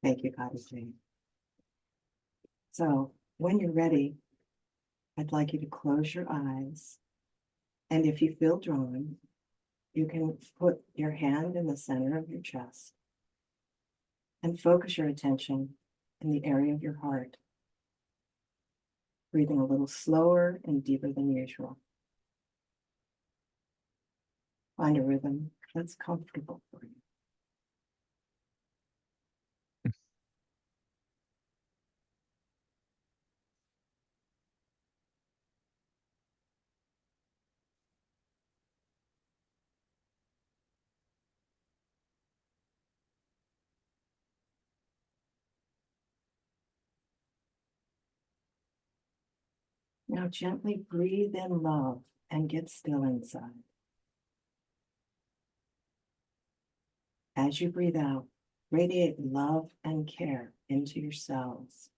Thank you, Goddess Jane. So when you're ready, I'd like you to close your eyes. And if you feel drawn, you can put your hand in the center of your chest and focus your attention in the area of your heart, breathing a little slower and deeper than usual. Find a rhythm that's comfortable for you. Now gently breathe in love and get still inside. As you breathe out, radiate love and care into your cells.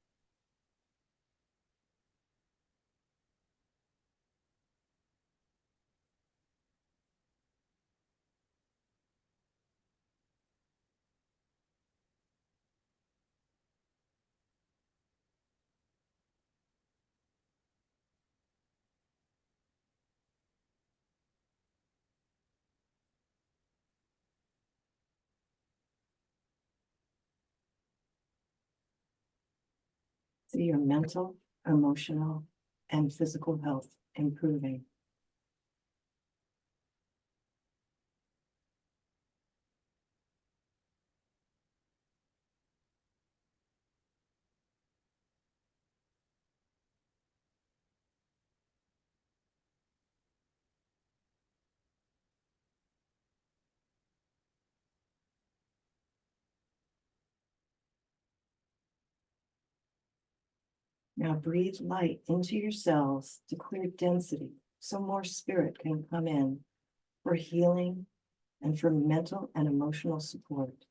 See your mental, emotional, and physical health improving. Now breathe light into your cells to clear density so more spirit can come in for healing and for mental and emotional support.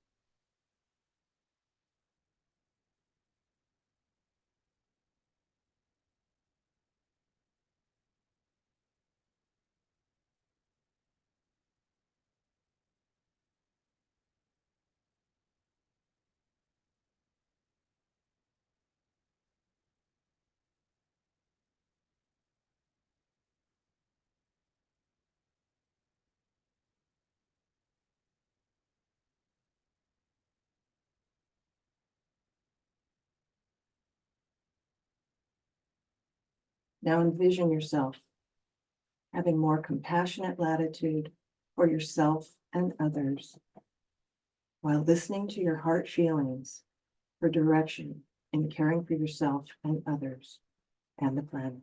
Now envision yourself having more compassionate latitude for yourself and others while listening to your heart feelings for direction in caring for yourself and others and the planet.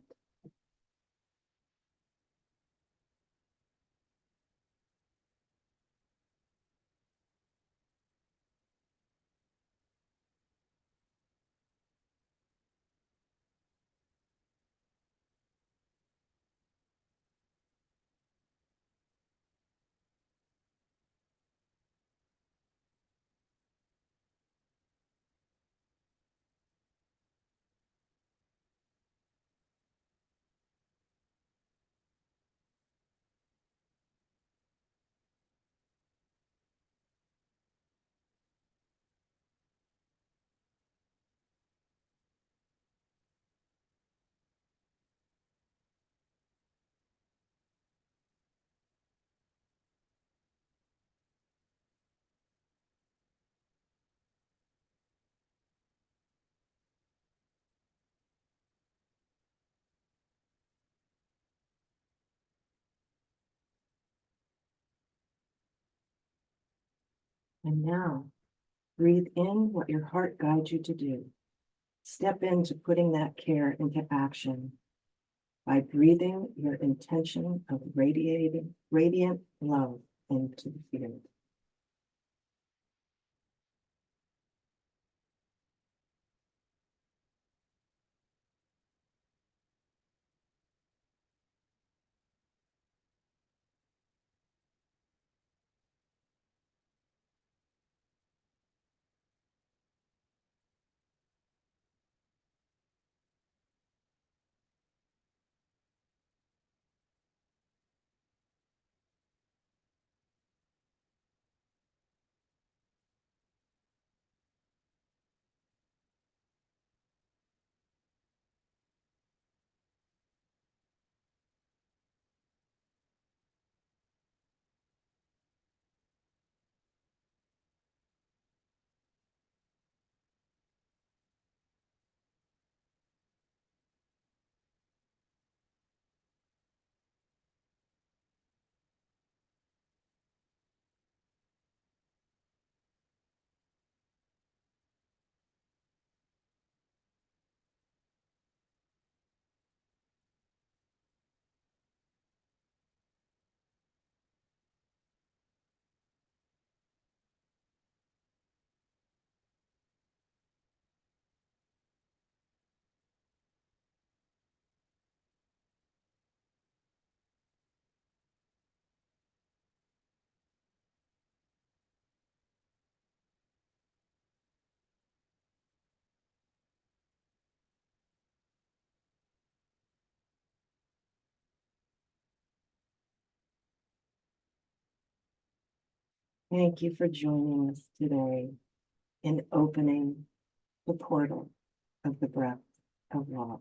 And now breathe in what your heart guides you to do. Step into putting that care into action by breathing your intention of radiant love into the field. Thank you for joining us today in opening the portal of the breath of love.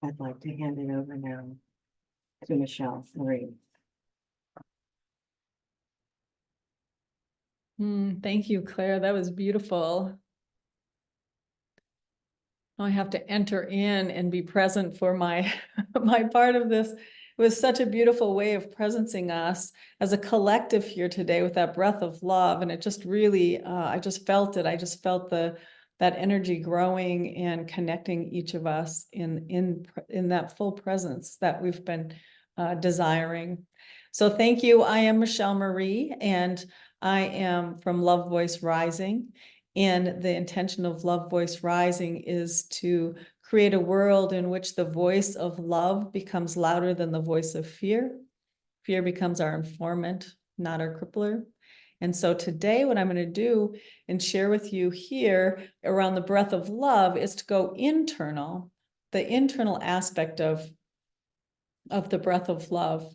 I'd like to hand it over now to Michelle Marie. Thank you, Claire. That was beautiful. Now I have to enter in and be present for my my part of this. It was such a beautiful way of presencing us as a collective here today with that breath of love. And it just really, I just felt it. I just felt that energy growing and connecting each of us in that full presence that we've been desiring. So thank you. I am Michelle Marie, and I am from Love Voice Rising. And the intention of Love Voice Rising is to create a world in which the voice of love becomes louder than the voice of fear. Fear becomes our informant, not our crippler. And so today, what I'm going to do and share with you here around the breath of love is to go internal, the internal aspect of the breath of love.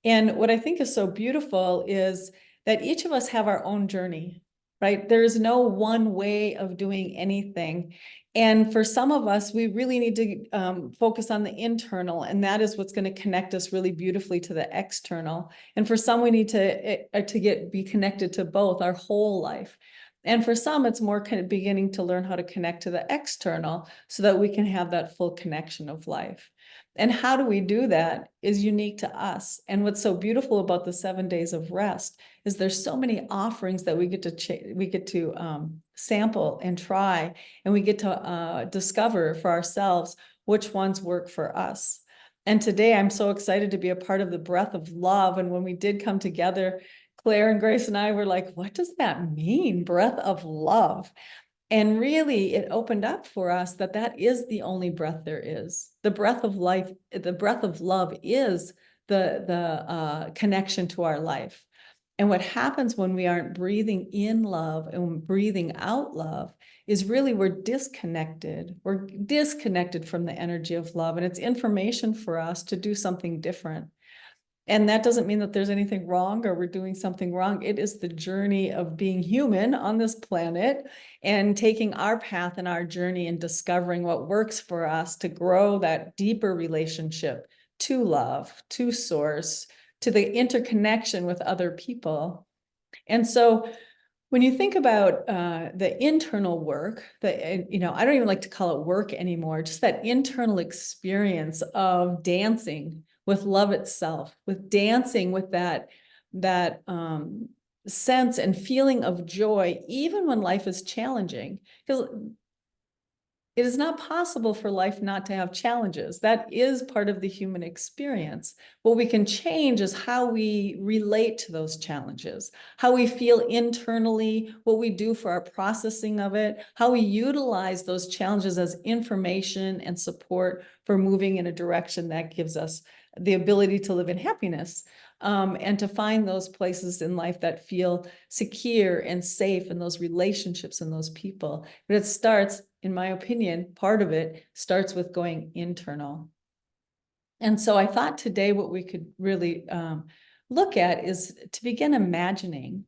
And what I think is so beautiful is that each of us have our own journey, right? There is no one way of doing anything. And for some of us, we really need to focus on the internal, and that is what's going to connect us really beautifully to the external. And for some, we need to be connected to both our whole life. And for some, it's more kind of beginning to learn how to connect to the external so that we can have that full connection of life. And how do we do that is unique to us. And what's so beautiful about the 7 days of rest is there's so many offerings that we get to sample and try, and we get to discover for ourselves which ones work for us. And today I'm so excited to be a part of the breath of love. And when we did come together, Claire and Grace and I were like, what does that mean? Breath of love. And really, it opened up for us that that is the only breath there is. The breath of life, the breath of love is the connection to our life. And what happens when we aren't breathing in love and breathing out love is really we're disconnected. We're disconnected from the energy of love. And it's information for us to do something different. And that doesn't mean that there's anything wrong or we're doing something wrong. It is the journey of being human on this planet and taking our path and our journey and discovering what works for us to grow that deeper relationship to love, to source, to the interconnection with other people. And so when you think about the internal work, I don't even like to call it work anymore, just that internal experience of dancing with love itself, with dancing with that sense and feeling of joy, even when life is challenging. Because it is not possible for life not to have challenges. That is part of the human experience. What we can change is how we relate to those challenges, how we feel internally, what we do for our processing of it, how we utilize those challenges as information and support for moving in a direction that gives us the ability to live in happiness. And to find those places in life that feel secure and safe, and those relationships and those people. But it starts, in my opinion, part of it starts with going internal. And so I thought today what we could really look at is to begin imagining,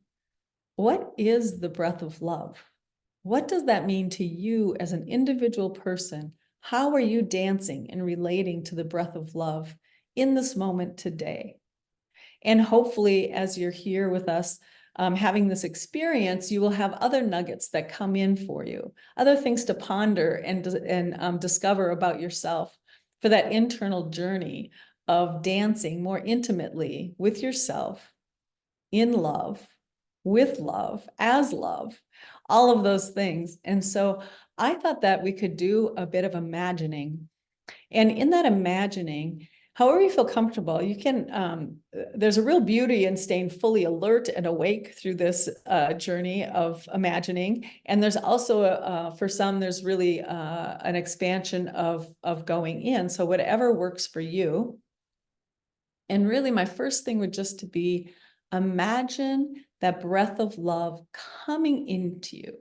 what is the breath of love? What does that mean to you as an individual person? How are you dancing and relating to the breath of love in this moment today? And hopefully, as you're here with us, having this experience, you will have other nuggets that come in for you, other things to ponder and discover about yourself for that internal journey of dancing more intimately with yourself, in love, with love, as love, all of those things. And so I thought that we could do a bit of imagining. And in that imagining, however you feel comfortable, you can, there's a real beauty in staying fully alert and awake through this journey of imagining. And there's also, for some, there's really an expansion of going in. So whatever works for you. And really my first thing would just to be, imagine that breath of love coming into you.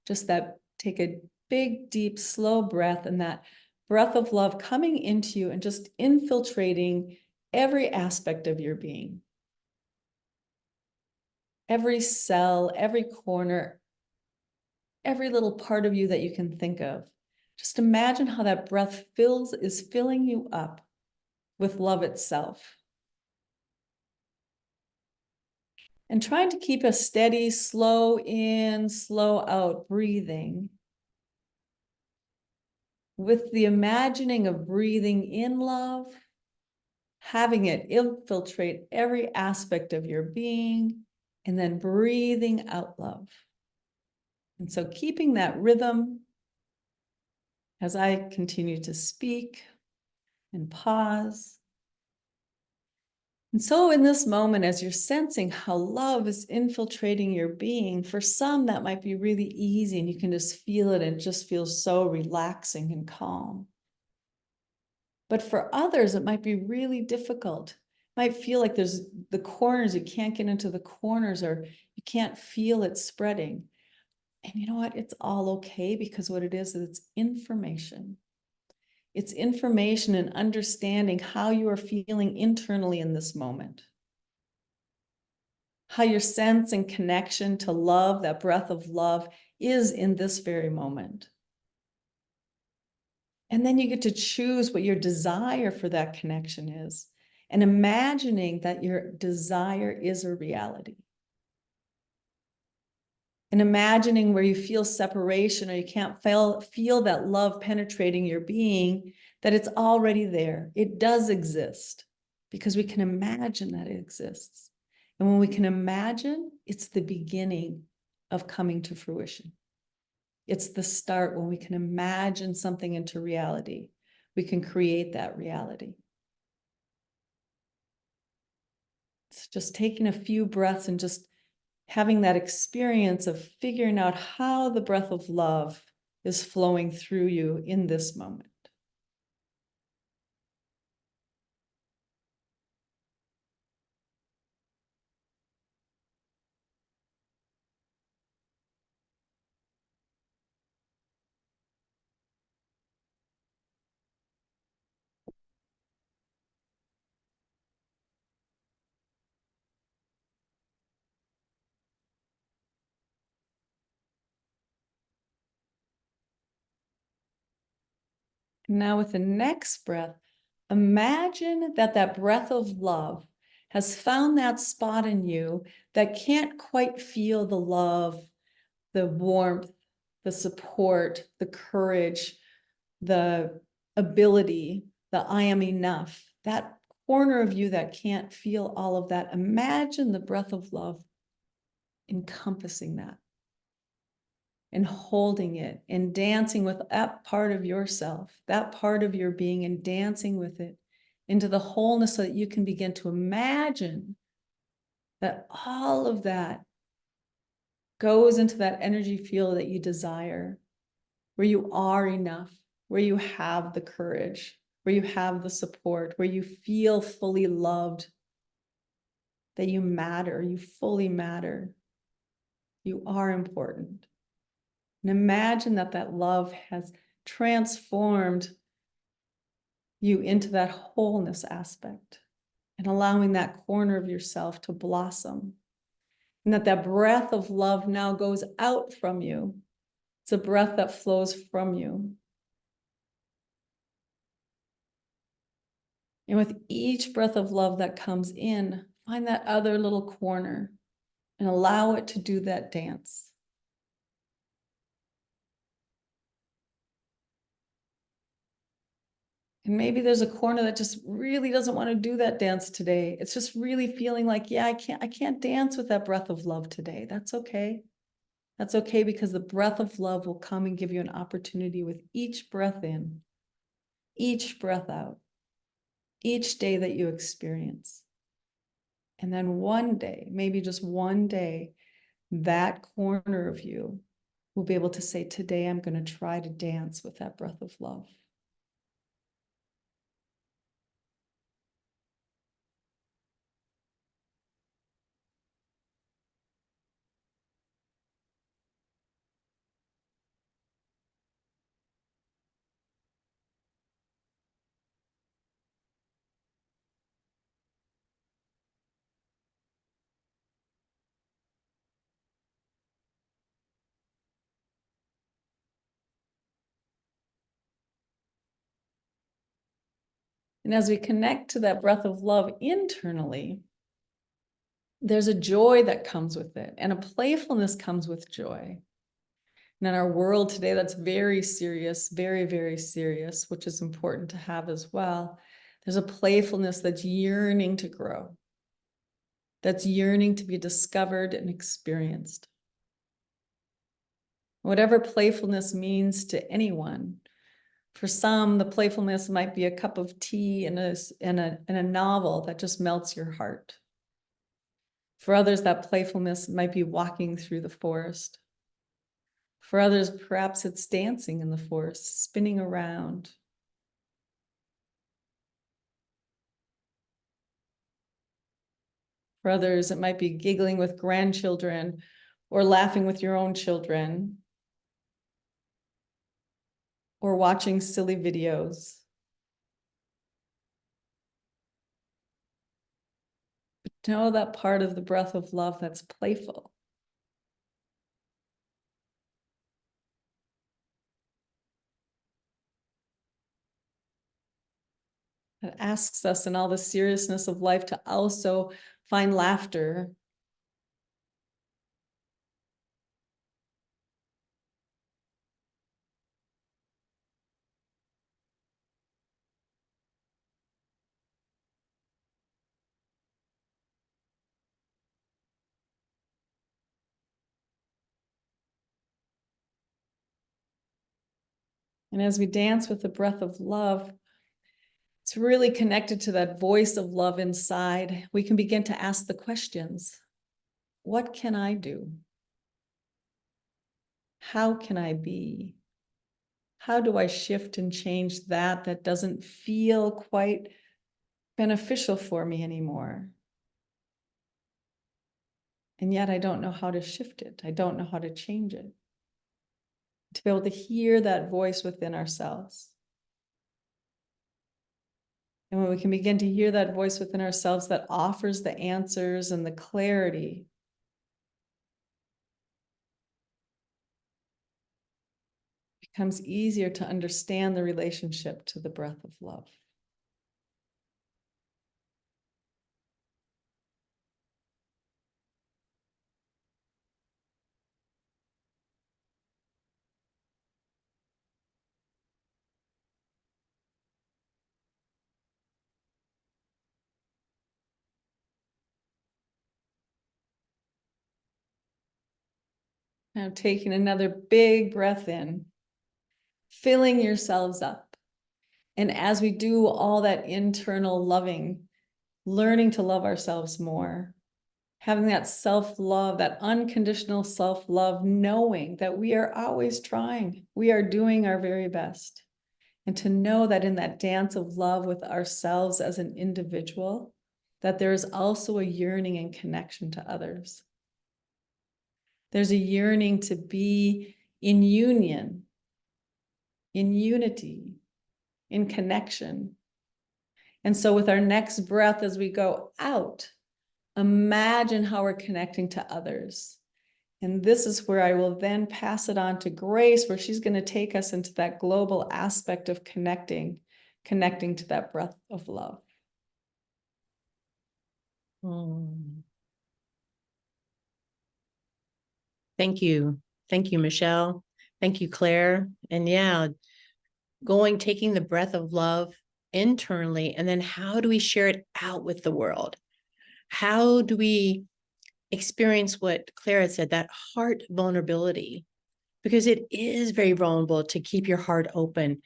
Just that, take a big, deep, slow breath, and that breath of love coming into you and just infiltrating every aspect of your being. Every cell, every corner, every little part of you that you can think of. Just imagine how that breath is filling you up with love itself. And trying to keep a steady, slow in, slow out breathing, with the imagining of breathing in love, having it infiltrate every aspect of your being, and then breathing out love. And so keeping that rhythm as I continue to speak and pause. And so in this moment, as you're sensing how love is infiltrating your being, for some that might be really easy and you can just feel it and it just feels so relaxing and calm. But for others, it might be really difficult. It might feel like there's the corners, you can't get into the corners or you can't feel it spreading. And you know what? It's all okay, because what it is it's information. It's information and understanding how you are feeling internally in this moment. How your sense and connection to love, that breath of love, is in this very moment. And then you get to choose what your desire for that connection is, and imagining that your desire is a reality. And imagining where you feel separation or you can't feel that love penetrating your being, that it's already there. It does exist because we can imagine that it exists. And when we can imagine, it's the beginning of coming to fruition. It's the start. When we can imagine something into reality, we can create that reality. It's just taking a few breaths and just having that experience of figuring out how the breath of love is flowing through you in this moment. Now with the next breath, imagine that that breath of love has found that spot in you that can't quite feel the love, the warmth, the support, the courage, the ability, the I am enough, that corner of you that can't feel all of that. Imagine the breath of love encompassing that and holding it and dancing with that part of yourself, that part of your being, and dancing with it into the wholeness so that you can begin to imagine that all of that goes into that energy field that you desire, where you are enough, where you have the courage, where you have the support, where you feel fully loved, that you matter, you fully matter. You are important. And imagine that that love has transformed you into that wholeness aspect and allowing that corner of yourself to blossom. And that that breath of love now goes out from you. It's a breath that flows from you. And with each breath of love that comes in, find that other little corner and allow it to do that dance. And maybe there's a corner that just really doesn't want to do that dance today. It's just really feeling like, yeah, I can't dance with that breath of love today. That's okay. That's okay, because the breath of love will come and give you an opportunity with each breath in, each breath out, each day that you experience. And then one day, maybe just one day, that corner of you will be able to say, today I'm going to try to dance with that breath of love. And as we connect to that breath of love internally, there's a joy that comes with it, and a playfulness comes with joy. And in our world today, that's very serious, very, very serious, which is important to have as well. There's a playfulness that's yearning to grow, that's yearning to be discovered and experienced. Whatever playfulness means to anyone, for some, the playfulness might be a cup of tea and a novel that just melts your heart. For others, that playfulness might be walking through the forest. For others, perhaps it's dancing in the forest, spinning around. For others, it might be giggling with grandchildren or laughing with your own children or watching silly videos. But know that part of the breath of love that's playful. That asks us in all the seriousness of life to also find laughter. And as we dance with the breath of love, it's really connected to that voice of love inside. We can begin to ask the questions. What can I do? How can I be? How do I shift and change that doesn't feel quite beneficial for me anymore? And yet I don't know how to shift it. I don't know how to change it. To be able to hear that voice within ourselves. And when we can begin to hear that voice within ourselves that offers the answers and the clarity, it becomes easier to understand the relationship to the breath of love. Now taking another big breath in, filling yourselves up. And as we do all that internal loving, learning to love ourselves more, having that self-love, that unconditional self-love, knowing that we are always trying, we are doing our very best. And to know that in that dance of love with ourselves as an individual, that there is also a yearning and connection to others. There's a yearning to be in union, in unity, in connection. And so with our next breath, as we go out, imagine how we're connecting to others. And this is where I will then pass it on to Grace, where she's going to take us into that global aspect of connecting to that breath of love. Thank you. Thank you, Michelle. Thank you, Claire. And yeah, taking the breath of love internally, and then how do we share it out with the world? How do we experience what Claire had said, that heart vulnerability? Because it is very vulnerable to keep your heart open,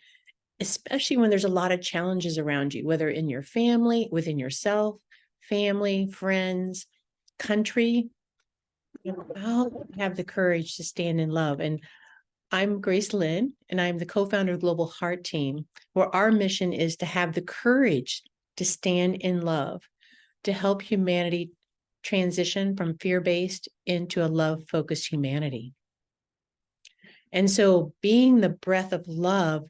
especially when there's a lot of challenges around you, whether in your family, within yourself, family, friends, country. I'll have the courage to stand in love. And I'm Grace Lynn, and I'm the co-founder of Global Heart Team, where our mission is to have the courage to stand in love, to help humanity transition from fear-based into a love-focused humanity. And so being the breath of love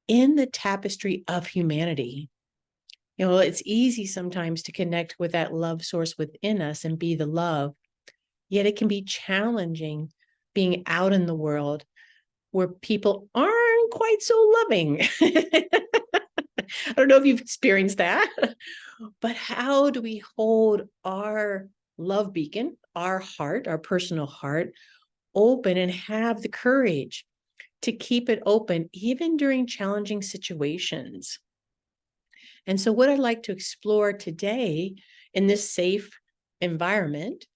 in the tapestry of humanity, it's easy sometimes to connect with that love source within us and be the love. Yet it can be challenging being out in the world where people aren't quite so loving. I don't know if you've experienced that, but how do we hold our love beacon, our heart, our personal heart open and have the courage to keep it open even during challenging situations? And so what I'd like to explore today in this safe environment,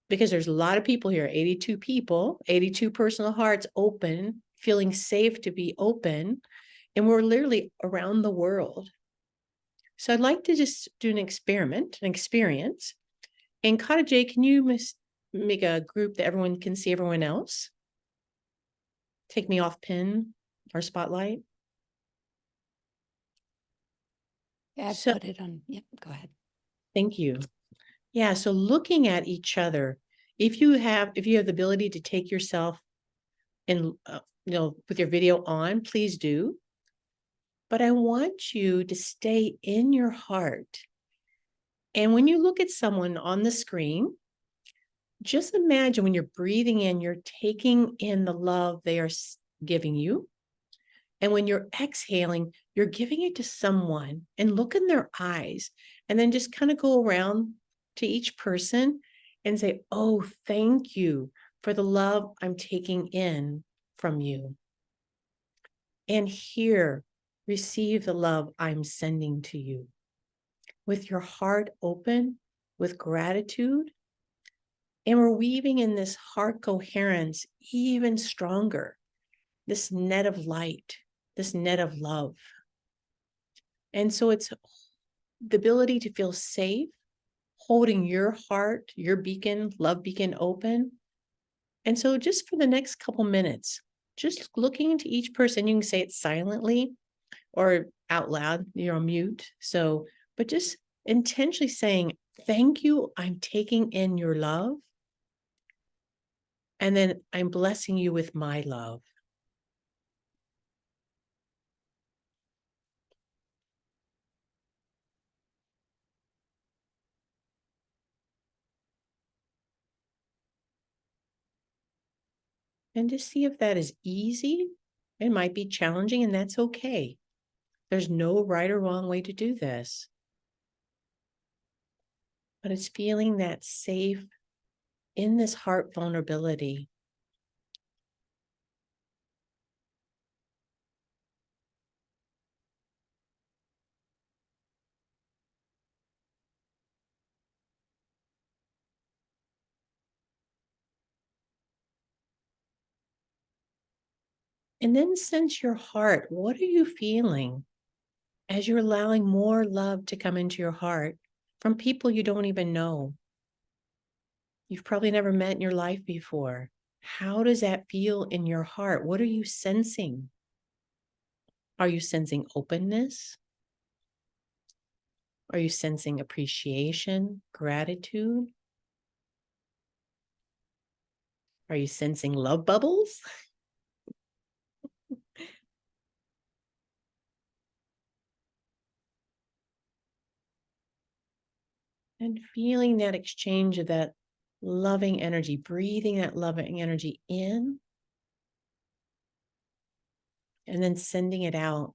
because there's a lot of people here, 82 people, 82 personal hearts open, feeling safe to be open, and we're literally around the world. So I'd like to just do an experiment, an experience. And Kata J, can you make a group that everyone can see everyone else? Take me off pin or spotlight. Yeah, So- put it on. Yep, go ahead. Thank you. Yeah, so looking at each other, if you have the ability to take yourself and with your video on, please do. But I want you to stay in your heart. And when you look at someone on the screen, just imagine when you're breathing in, you're taking in the love they are giving you. And when you're exhaling, you're giving it to someone, and look in their eyes, and then just kind of go around to each person and say, oh, thank you for the love I'm taking in from you. And here, receive the love I'm sending to you. With your heart open, with gratitude, and we're weaving in this heart coherence even stronger, this net of light, this net of love. And so it's the ability to feel safe, holding your heart, your beacon, love beacon open. And so just for the next couple minutes, just looking into each person, you can say it silently or out loud, you're on mute. So, but just intentionally saying, thank you, I'm taking in your love. And then I'm blessing you with my love. And just see if that is easy. It might be challenging, and that's okay. There's no right or wrong way to do this. But it's feeling that safe in this heart vulnerability. And then sense your heart. What are you feeling as you're allowing more love to come into your heart from people you don't even know? You've probably never met in your life before. How does that feel in your heart? What are you sensing? Are you sensing openness? Are you sensing appreciation, gratitude? Are you sensing love bubbles? And feeling that exchange of that loving energy, breathing that loving energy in, and then sending it out.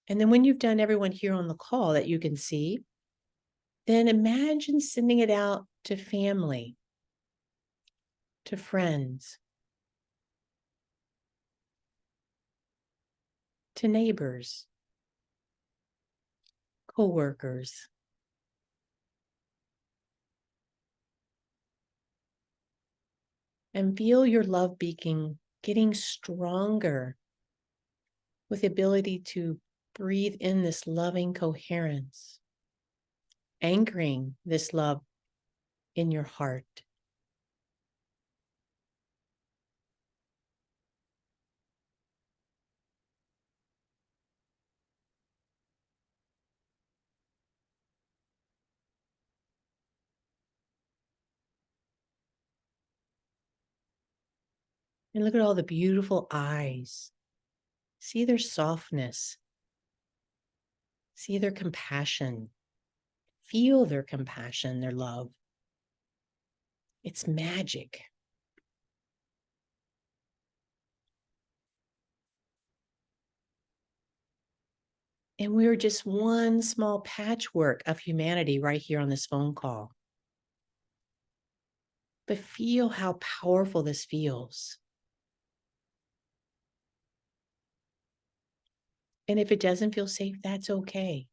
And then when you've done everyone here on the call that you can see, then imagine sending it out to family, to friends, to neighbors, coworkers. And feel your love beacon getting stronger with the ability to breathe in this loving coherence, anchoring this love in your heart. And look at all the beautiful eyes. See their softness. See their compassion. Feel their compassion, their love. It's magic. And we're just one small patchwork of humanity right here on this phone call. But feel how powerful this feels. And if it doesn't feel safe, that's okay.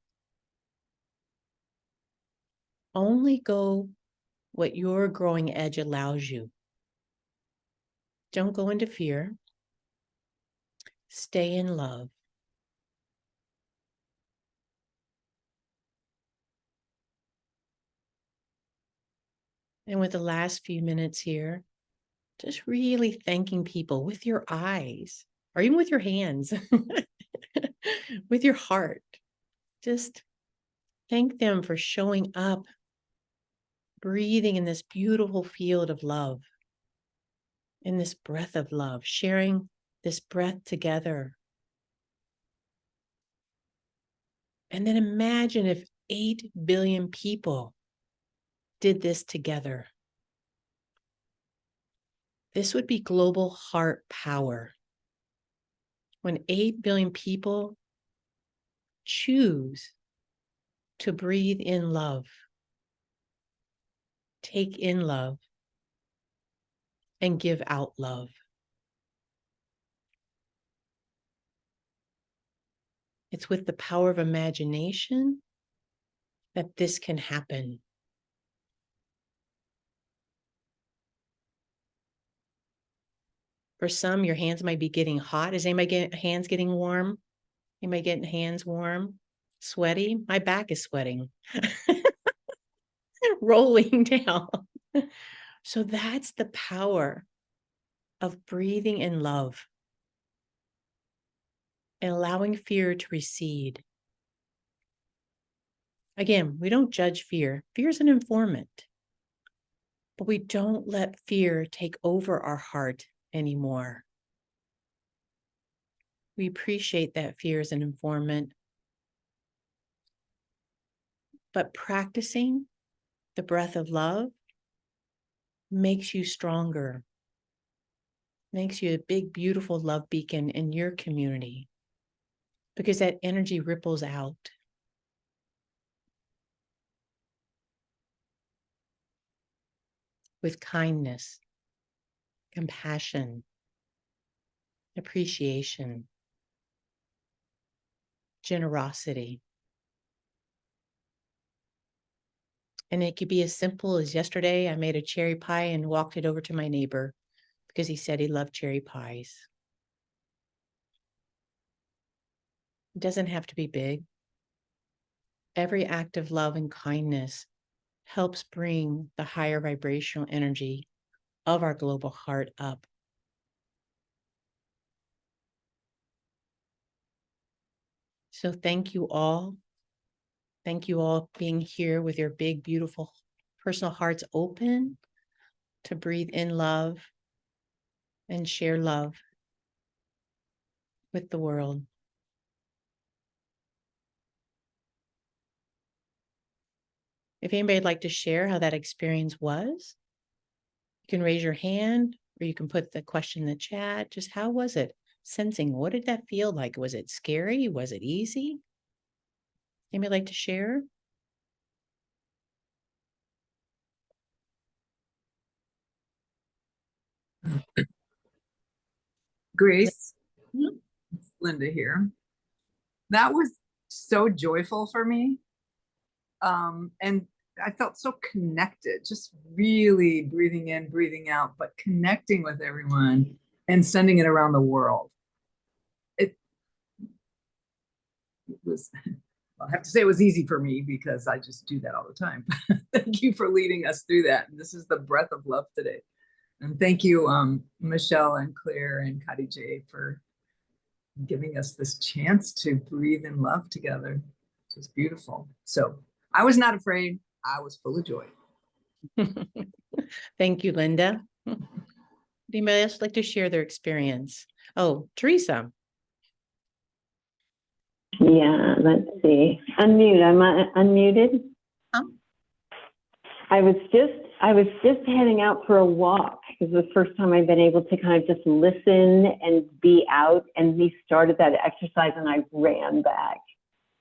Only go what your growing edge allows you. Don't go into fear. Stay in love. And with the last few minutes here, just really thanking people with your eyes or even with your hands, with your heart. Just thank them for showing up, breathing in this beautiful field of love, in this breath of love, sharing this breath together. And then imagine if 8 billion people did this together. This would be global heart power. When 8 billion people choose to breathe in love, take in love, and give out love. It's with the power of imagination that this can happen. For some, your hands might be getting hot. Is anybody getting hands getting warm? Anybody getting hands warm? Sweaty? My back is sweating. Rolling down. So that's the power of breathing in love and allowing fear to recede. Again, we don't judge fear. Fear is an informant, but we don't let fear take over our heart anymore. We appreciate that fear is an informant, but practicing the breath of love makes you stronger, makes you a big, beautiful love beacon in your community, because that energy ripples out. With kindness, compassion, appreciation, generosity. And it could be as simple as yesterday, I made a cherry pie and walked it over to my neighbor because he said he loved cherry pies. It doesn't have to be big. Every act of love and kindness helps bring the higher vibrational energy of our global heart up. So thank you all. Thank you all being here with your big, beautiful personal hearts open to breathe in love and share love with the world. If anybody'd like to share how that experience was, you can raise your hand or you can put the question in the chat. Just how was it? Sensing, what did that feel like? Was it scary? Was it easy? Anybody like to share? Grace, it's Linda here. That was so joyful for me. And I felt so connected, just really breathing in, breathing out, but connecting with everyone and sending it around the world. It was, I have to say it was easy for me because I just do that all the time. Thank you for leading us through that. And this is the breath of love today. And thank you, Michelle and Claire and Kadi J for giving us this chance to breathe in love together. It was beautiful. So I was not afraid. I was full of joy. Thank you, Linda. Anybody else like to share their experience? Oh, Teresa. Yeah, let's see. Unmute. Am I unmuted? I was just heading out for a walk. It was the first time I've been able to kind of just listen and be out. And we started that exercise and I ran back.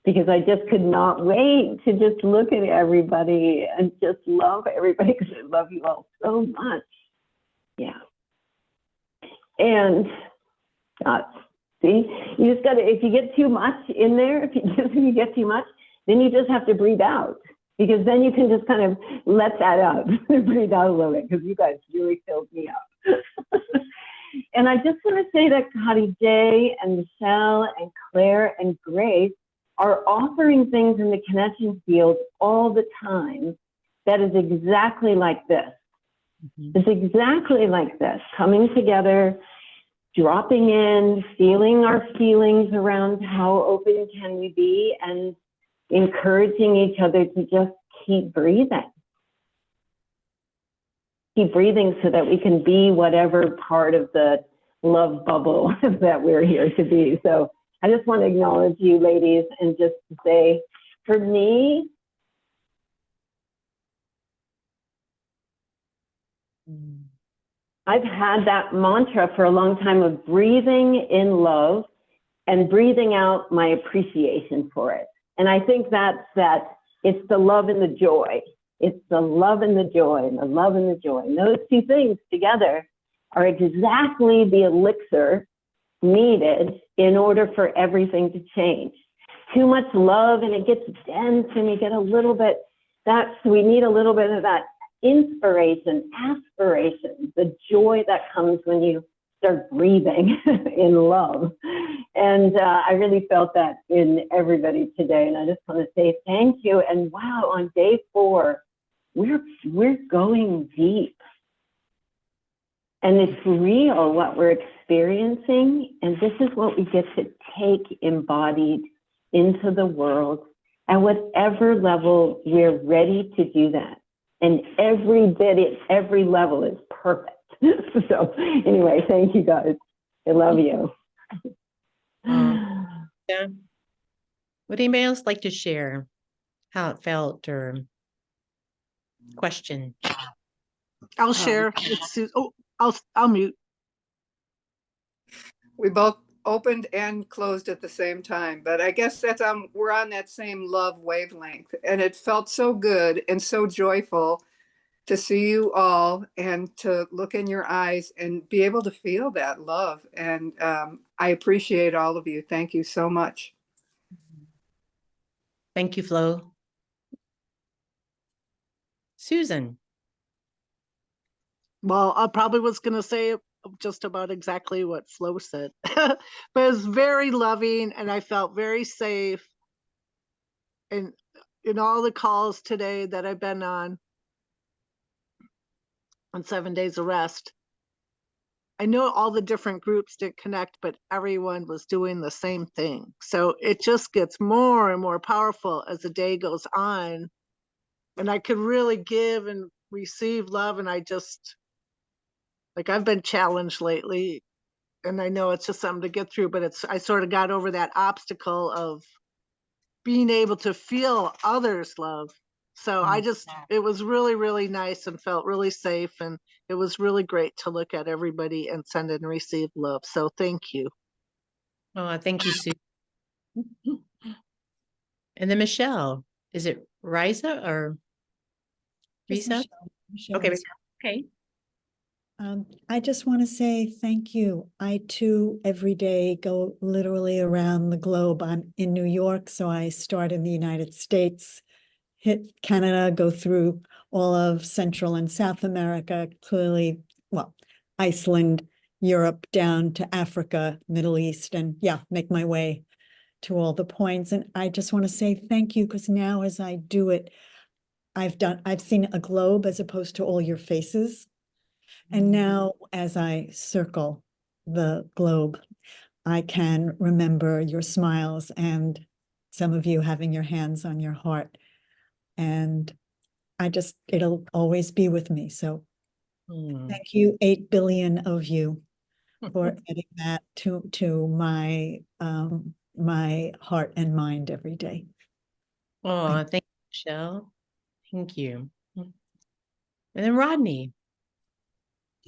because I just could not wait to just look at everybody and just love everybody because I love you all so much. Yeah. And see, you just gotta, if you get too much in there, if you get too much, then you just have to breathe out, because then you can just kind of let that out, breathe out a little bit, because you guys really filled me up. And I just want to say that Connie J and Michelle and Claire and Grace are offering things in the connection field all the time that is exactly like this. It's exactly like this, coming together, dropping in, feeling our feelings around how open can we be, and encouraging each other to just keep breathing. Keep breathing so that we can be whatever part of the love bubble that we're here to be. So I just want to acknowledge you ladies and just say, for me, I've had that mantra for a long time of breathing in love and breathing out my appreciation for it. And I think that's that it's the love and the joy. It's the love and the joy, and the love and the joy. And those two things together are exactly the elixir needed in order for everything to change. Too much love and it gets dense and you get a little bit, we need a little bit of that inspiration, aspiration, the joy that comes when you start breathing in love. And I really felt that in everybody today. And I just want to say thank you. And wow, on day 4, we're going deep. And it's real what we're experiencing. And this is what we get to take embodied into the world at whatever level we're ready to do that. And every level is perfect. So anyway, thank you guys. I love you. Yeah. Would anybody else like to share how it felt or question? I'll share. I'll mute. We both opened and closed at the same time, but I guess that's we're on that same love wavelength, and it felt so good and so joyful to see you all and to look in your eyes and be able to feel that love. And I appreciate all of you. Thank you so much. Thank you, Flo. Susan. Well, I probably was going to say just about exactly what Flo said, but it was very loving and I felt very safe. And in all the calls today that I've been on 7 days of rest, I know all the different groups didn't connect, but everyone was doing the same thing. So it just gets more and more powerful as the day goes on. And I could really give and receive love. And I just, like, I've been challenged lately and I know it's just something to get through, but I sort of got over that obstacle of being able to feel others' love. So it was really, really nice and felt really safe. And it was really great to look at everybody and send and receive love. So thank you. Oh, thank you, Susan. And then Michelle, is it Riza or Just Risa? Michelle. Okay. Okay. I just want to say thank you. I too, every day, go literally around the globe. I'm in New York, so I start in the United States, hit Canada, go through all of Central and South America, clearly, well, Iceland, Europe, down to Africa, Middle East, and yeah, make my way to all the points. And I just want to say thank you, because now as I do it, I've seen a globe as opposed to all your faces. And now as I circle the globe, I can remember your smiles and some of you having your hands on your heart. And it'll always be with me. So thank you, 8 billion of you, for adding that to my my heart and mind every day. Oh, thank you, Michelle. Thank you. And then Rodney.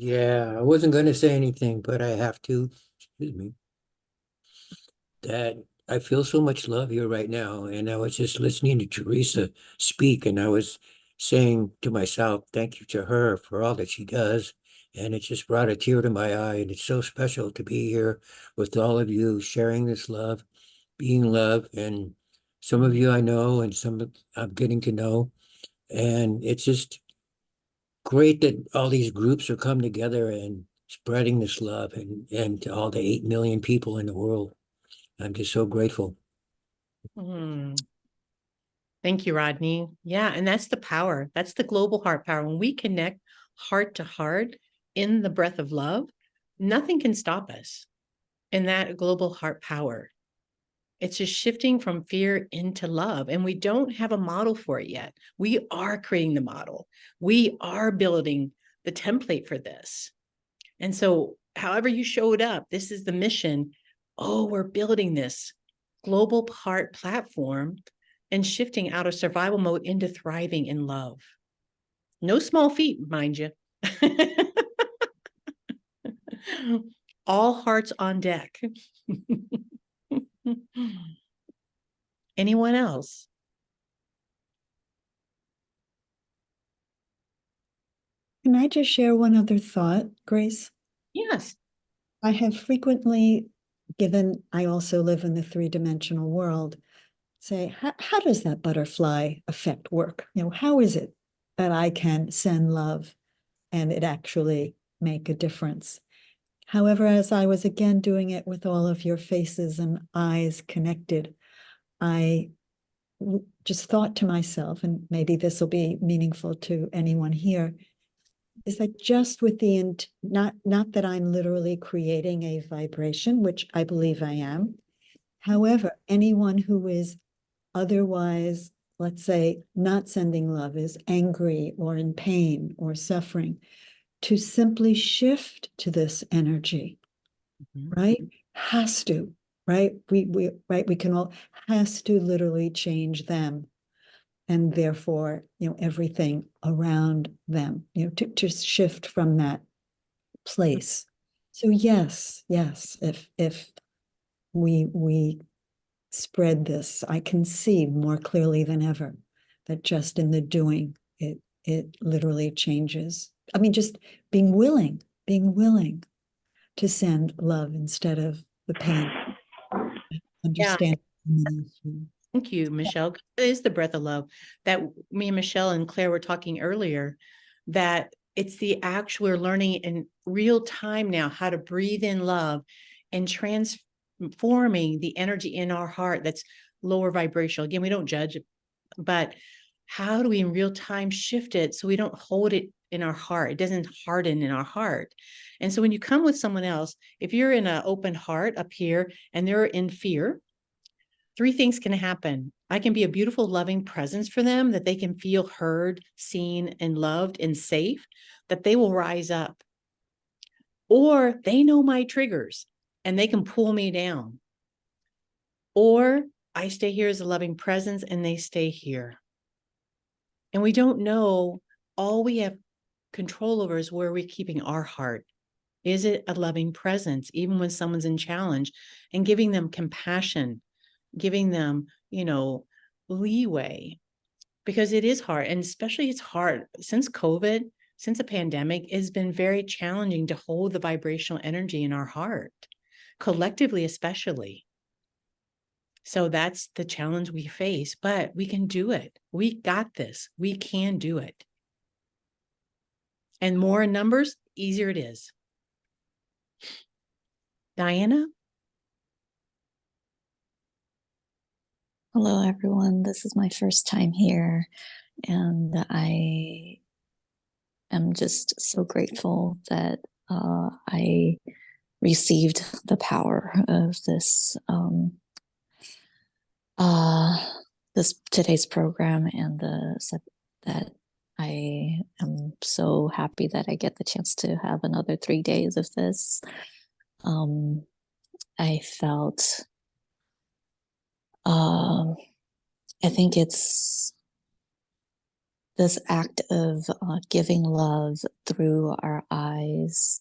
Yeah, I wasn't going to say anything, but I have to. Excuse me. That I feel so much love here right now. And I was just listening to Teresa speak, and I was saying to myself, thank you to her for all that she does. And it just brought a tear to my eye. And it's so special to be here with all of you, sharing this love, being love. And some of you I know, and I'm getting to know. And it's just great that all these groups are coming together and spreading this love, and to all the 8 million people in the world. I'm just so grateful. Thank you, Rodney. Yeah, and that's the power. That's the global heart power. When we connect heart to heart in the breath of love, nothing can stop us in that global heart power. It's just shifting from fear into love. And we don't have a model for it yet. We are creating the model. We are building the template for this. And so, however you showed up, this is the mission. Oh, we're building this global heart platform and shifting out of survival mode into thriving in love. No small feat, mind you. All hearts on deck. Anyone else? Can I just share one other thought, Grace? Yes. I have frequently given, I also live in the three-dimensional world, say, how does that butterfly effect work? You know, how is it that I can send love and it actually make a difference? However, as I was again doing it with all of your faces and eyes connected, I just thought to myself, and maybe this will be meaningful to anyone here, is that just with the, not that I'm literally creating a vibration, which I believe I am. However, anyone who is otherwise, let's say, not sending love, is angry or in pain or suffering, to simply shift to this energy, right? Has to, right? We can all, has to literally change them. And therefore, you know, everything around them, you know, to shift from that place. So yes, if we spread this, I can see more clearly than ever that just in the doing, it literally changes. I mean, just being willing to send love instead of the pain. Understand. Thank you, Michelle. It is the breath of love that me and Michelle and Claire were talking earlier, that it's the actual, we're learning in real time now how to breathe in love and transforming the energy in our heart that's lower vibrational. Again, we don't judge, but how do we in real time shift it so we don't hold it in our heart? It doesn't harden in our heart. And so when you come with someone else, if you're in an open heart up here and they're in fear, three things can happen. I can be a beautiful, loving presence for them, that they can feel heard, seen, and loved and safe, that they will rise up. Or they know my triggers and they can pull me down. Or I stay here as a loving presence and they stay here. And we don't know, all we have control over is where we're keeping our heart. Is it a loving presence, even when someone's in challenge, and giving them compassion, giving them, you know, leeway, because it is hard. And especially it's hard since COVID, since the pandemic, it's been very challenging to hold the vibrational energy in our heart, collectively, especially. So that's the challenge we face, but we can do it. We got this. We can do it. And more in numbers, easier it is. Diana? Hello, everyone. This is my first time here, and I am just so grateful that I received the power of this today's program, and that I am so happy that I get the chance to have another 3 days of this. I felt. I think it's this act of giving love through our eyes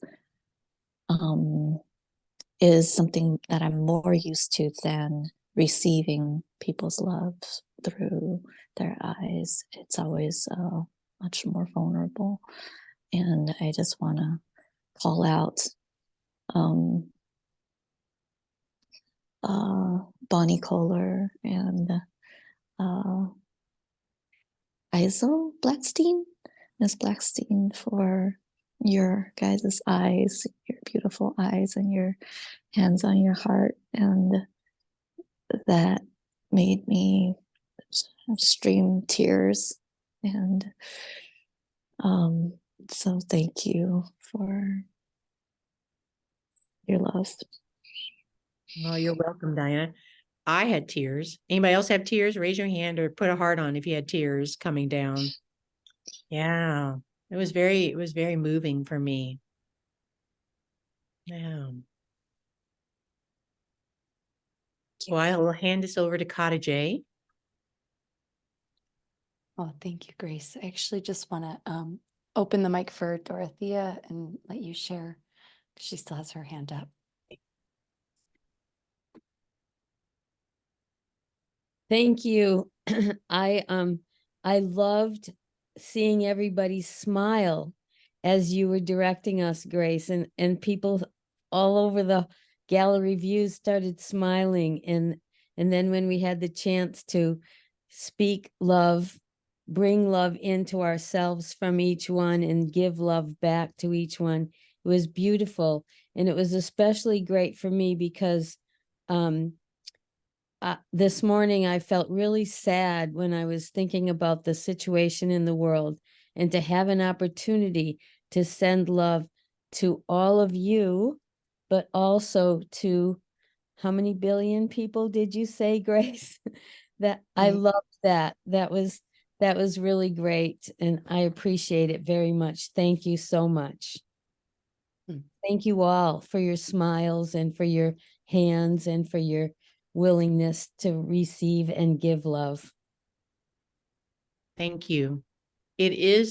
is something that I'm more used to than receiving people's love through their eyes, it's always much more vulnerable. And I just want to call out Bonnie Kohler and Isel Blackstein, Miss Blackstein, for your guys' eyes, your beautiful eyes, and your hands on your heart. And that made me stream tears. And so thank you for your love. Well, you're welcome, Diana. I had tears. Anybody else have tears? Raise your hand or put a heart on if you had tears coming down. Yeah, it was very moving for me. Yeah. So I will hand this over to Kata J. Oh, thank you, Grace. I actually just want to open the mic for Dorothea and let you share. She still has her hand up. Thank you. I loved seeing everybody smile as you were directing us, Grace, and people all over the gallery views started smiling, and then when we had the chance to speak love, bring love into ourselves from each one and give love back to each one, it was beautiful. And it was especially great for me because this morning I felt really sad when I was thinking about the situation in the world, and to have an opportunity to send love to all of you, but also to how many billion people did you say, Grace? That I loved that. That was really great, and I appreciate it very much. Thank you so much. Thank you all for your smiles and for your hands and for your willingness to receive and give love. Thank you.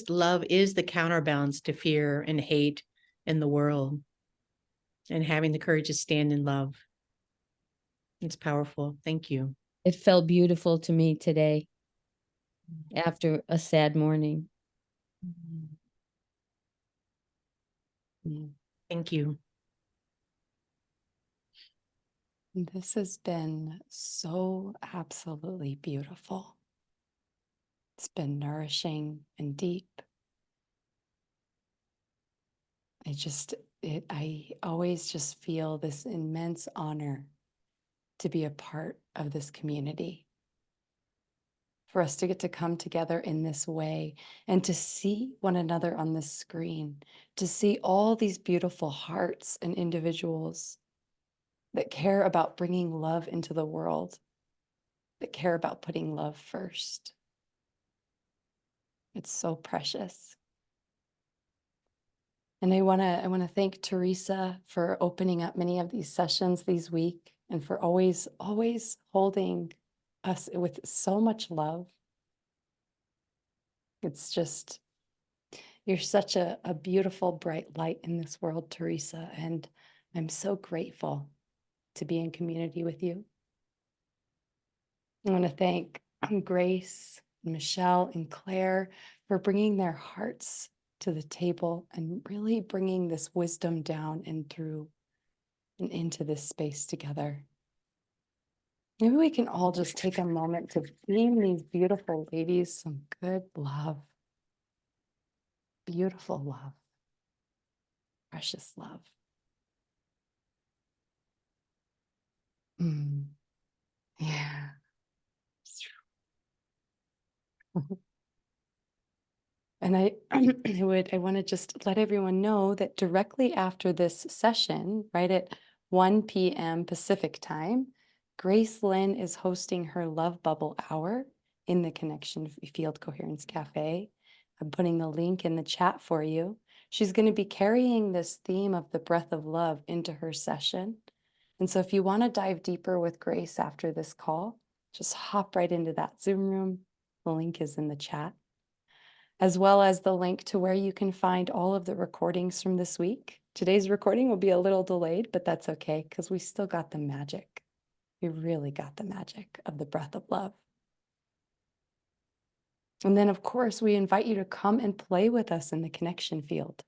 Love is the counterbalance to fear and hate in the world, and having the courage to stand in love. It's powerful. Thank you. It felt beautiful to me today after a sad morning. Thank you. This has been so absolutely beautiful. It's been nourishing and deep. I always just feel this immense honor to be a part of this community. For us to get to come together in this way and to see one another on this screen, to see all these beautiful hearts and individuals that care about bringing love into the world, that care about putting love first. It's so precious. And I want to thank Teresa for opening up many of these sessions this week, and for always holding us with so much love. It's just, you're such a beautiful, bright light in this world, Teresa, and I'm so grateful to be in community with you. I want to thank Grace, Michelle, and Claire for bringing their hearts to the table and really bringing this wisdom down and through and into this space together. Maybe we can all just take a moment to beam these beautiful ladies some good love. Beautiful love. Precious love. Yeah. It's true. And I want to just let everyone know that directly after this session, right at 1 p.m. Pacific time, Grace Lynn is hosting her Love Bubble Hour in the Connection Field Coherence Cafe. I'm putting the link in the chat for you. She's going to be carrying this theme of the breath of love into her session. And so if you want to dive deeper with Grace after this call, just hop right into that Zoom room. The link is in the chat, as well as the link to where you can find all of the recordings from this week. Today's recording will be a little delayed, but that's okay because we still got the magic. we really got the magic of the breath of love. And then, of course, we invite you to come and play with us in the connection field.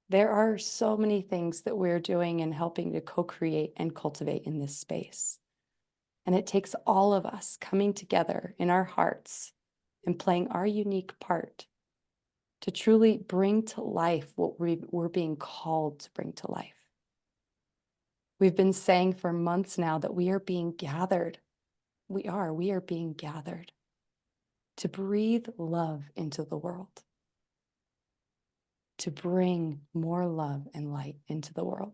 There are so many things that we're doing and helping to co-create and cultivate in this space. And it takes all of us coming together in our hearts and playing our unique part to truly bring to life what we're being called to bring to life. We've been saying for months now that we are being gathered. We are being gathered to breathe love into the world, to bring more love and light into the world.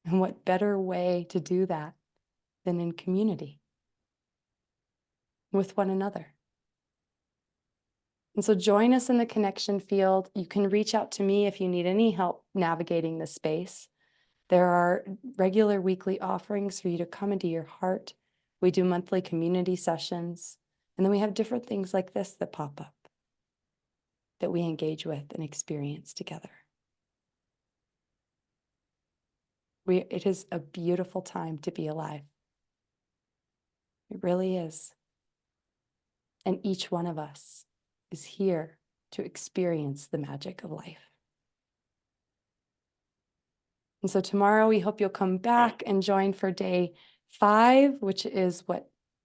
And what better way to do that than in community with one another? And so join us in the connection field. You can reach out to me if you need any help navigating the space. There are regular weekly offerings for you to come into your heart. We do monthly community sessions. And then we have different things like this that pop up that we engage with and experience together. It is a beautiful time to be alive. It really is. And each one of us is here to experience the magic of life. And so tomorrow we hope you'll come back and join for day 5, which is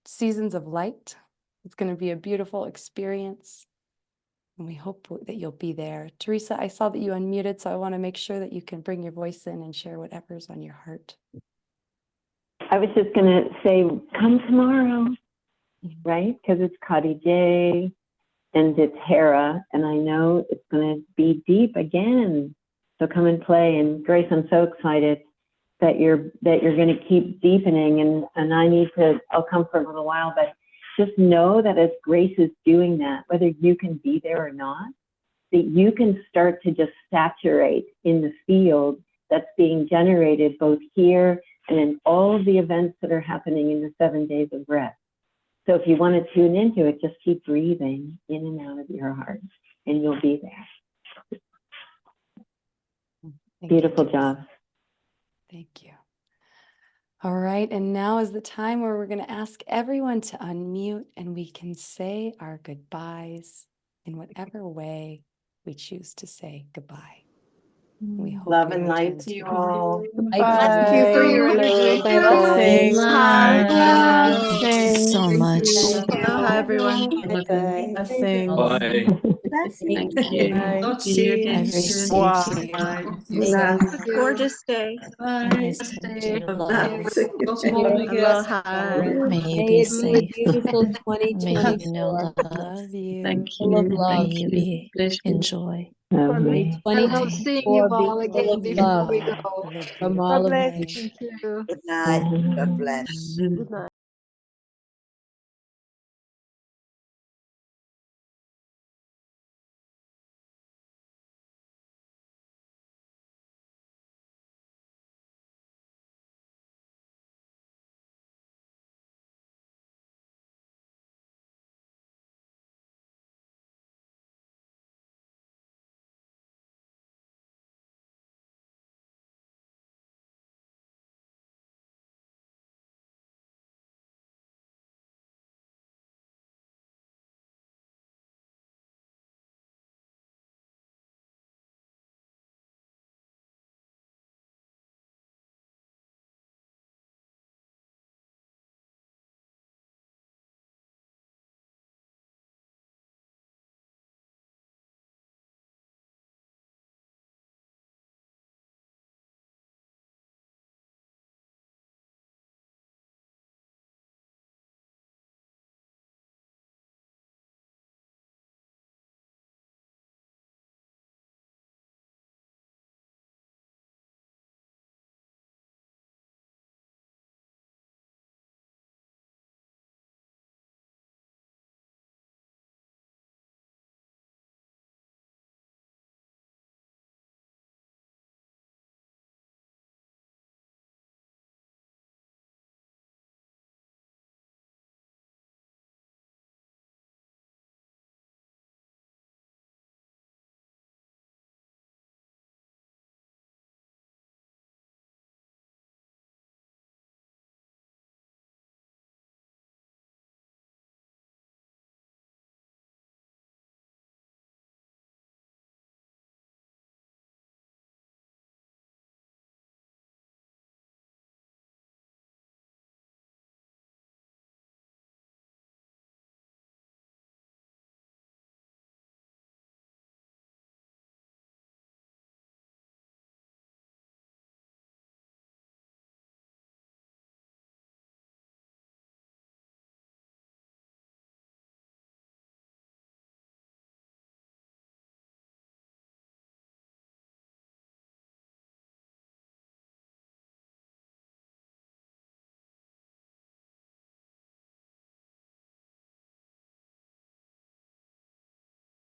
Seasons of Light. It's going to be a beautiful experience. And we hope that you'll be there. Teresa, I saw that you unmuted, so I want to make sure that you can bring your voice in and share whatever's on your heart. I was just going to say, come tomorrow, right? Because it's Kadi Day and it's Hera, and I know it's going to be deep again. So come and play. And Grace, I'm so excited that you're going to keep deepening. And I'll come for a little while, but just know that as Grace is doing that, whether you can be there or not, that you can start to just saturate in the field that's being generated both here and in all of the events that are happening in the 7 days of rest. So if you want to tune into it, just keep breathing in and out of your heart and you'll be there. Beautiful job. Thank you. All right, and now is the time where we're going to ask everyone to unmute and we can say our goodbyes in whatever way we choose to say goodbye. We hope Love you and light attend. to you all. Thank you for your energy. Blessings. Thank you so much. Aloha, everyone. Bye. Blessings. Bye. Thank you. Bye. See you I again receive soon. Wow. you. It's a gorgeous day. And I send you love. Aloha. Aloha. May you May be it be a safe. beautiful May you know 2024, love. Love you. full of love. May you be enjoy. May Lovely. I love seeing you 2024 be all full again of before love we Beautiful. go. Live from beautifully. all of you. Thank you. Good night. God Bye. bless. Good night.